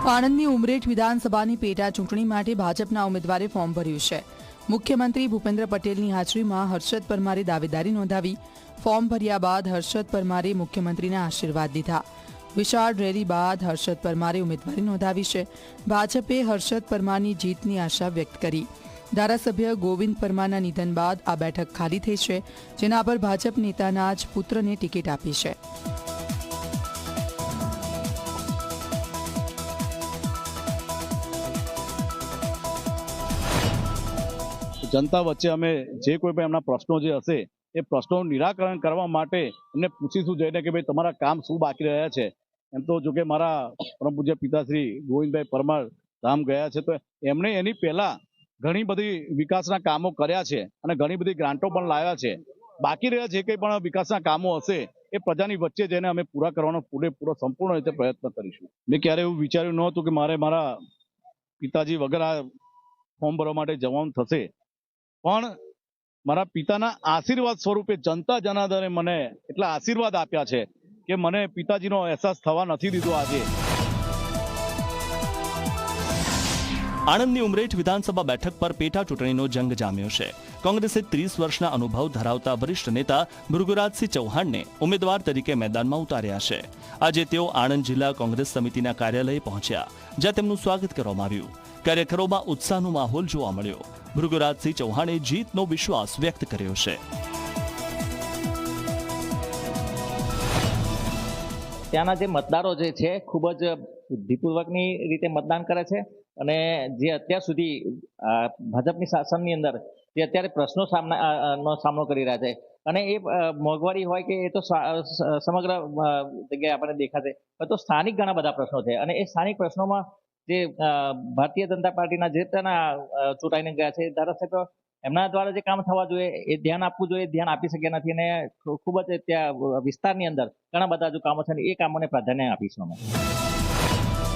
આણંદની ઉમરેઠ વિધાનસભાની પેટા ચૂંટણી માટે ભાજપના ઉમેદવારે ફોર્મ ભર્યું છે। મુખ્યમંત્રી ભૂપેન્દ્ર પટેલની હાજરીમાં હર્ષદ પરમારે દાવેદારી નોંધાવી। ફોર્મ ભર્યા બાદ હર્ષદ પરમારે મુખ્યમંત્રીના આશીર્વાદ લીધા। વિશાળ રેલી બાદ હર્ષદ પરમારે ઉમેદવારી નોંધાવી છે। ભાજપે હર્ષદ પરમારની જીતની આશા વ્યક્ત કરી। ધારાસભ્ય ગોવિંદ પરમારના નિધન બાદ આ બેઠક ખાલી થઈ છે, જેના પર ભાજપ નેતાના જ પુત્રને ટિકિટ આપી છે। जनता वच्चे अमे जे कोई पण एमना प्रश्नों जे हशे ए प्रश्नों निराकरण करवा माटे एमने पूछीशुं जईने के भाई तमारा काम शुं बाकी रह्या छे। एम तो जो के मारा परम पूज्य पिताश्री गोविंदभाई परमार धाम गया छे, तो एमणे एनी पहेला घणी बधी विकासना कामो कर्या छे अने घणी बधी ग्रांटो पण लाव्या छे। बाकी रह्या जे कंई पण विकासना कामो हशे ए प्रजानी वच्चे जईने अमे पूरा करवानो पूरेपूरो संपूर्ण रीते प्रयत्न करीशुं। मैं क्यारे एवुं विचार्युं नहोतुं के मारे मारा पिताजी वगर आ फॉर्म भरवा माटे जवानुं थशे, पण मारा पिताना आशीर्वाद स्वरूपे जनता जनार्दने मने એટલા આશીર્વાદ આપ્યા છે કે મને પિતાજીનો અહેસાસ થવા નથી દીધો। આજે આણંદની ઉમરેઠ વિધાનસભા બેઠક પર પેટા ચૂંટણીનો જંગ જામ્યો છે। કોંગ્રેસે 30 વર્ષના અનુભવ ધરાવતા વરિષ્ઠ નેતા ભૃગુરાજસિંહ ચૌહાણને ઉમેદવાર તરીકે મેદાનમાં ઉતાર્યા છે। આજે તેઓ આણંદ જિલ્લા કોંગ્રેસ સમિતિના કાર્યાલયે પહોંચ્યા, જ્યાં તેમનું સ્વાગત કરવામાં આવ્યું। કાર્યકરોમાં ઉત્સાહનો માહોલ જોવા મળ્યો। ભૃગુરાજસિંહ ચૌહાણે જીતનો વિશ્વાસ વ્યક્ત કર્યો છે। ત્યાંના જે મતદારો જે છે ખૂબ જ બુદ્ધિપૂર્વકની રીતે મતદાન કરે છે અને જે અત્યાર સુધી ભાજપની શાસનની અંદર જે અત્યારે પ્રશ્નો નો સામનો કરી રહ્યા છે અને એ મોંઘવારી હોય કે એ તો સમગ્ર જગ્યાએ આપણને દેખાશે, તો સ્થાનિક ઘણા બધા પ્રશ્નો છે અને એ સ્થાનિક પ્રશ્નોમાં જે ભારતીય જનતા પાર્ટીના જે તેના ચૂંટાઈને ગયા છે ધારાસભ્યો એમના દ્વારા જે કામ થવા જોઈએ એ ધ્યાન આપવું જોઈએ, ધ્યાન આપી શક્યા નથી અને ખૂબ જ ત્યાં વિસ્તારની અંદર ઘણા બધા જો કામો છે એ કામોને પ્રાધાન્ય આપીશું અમે।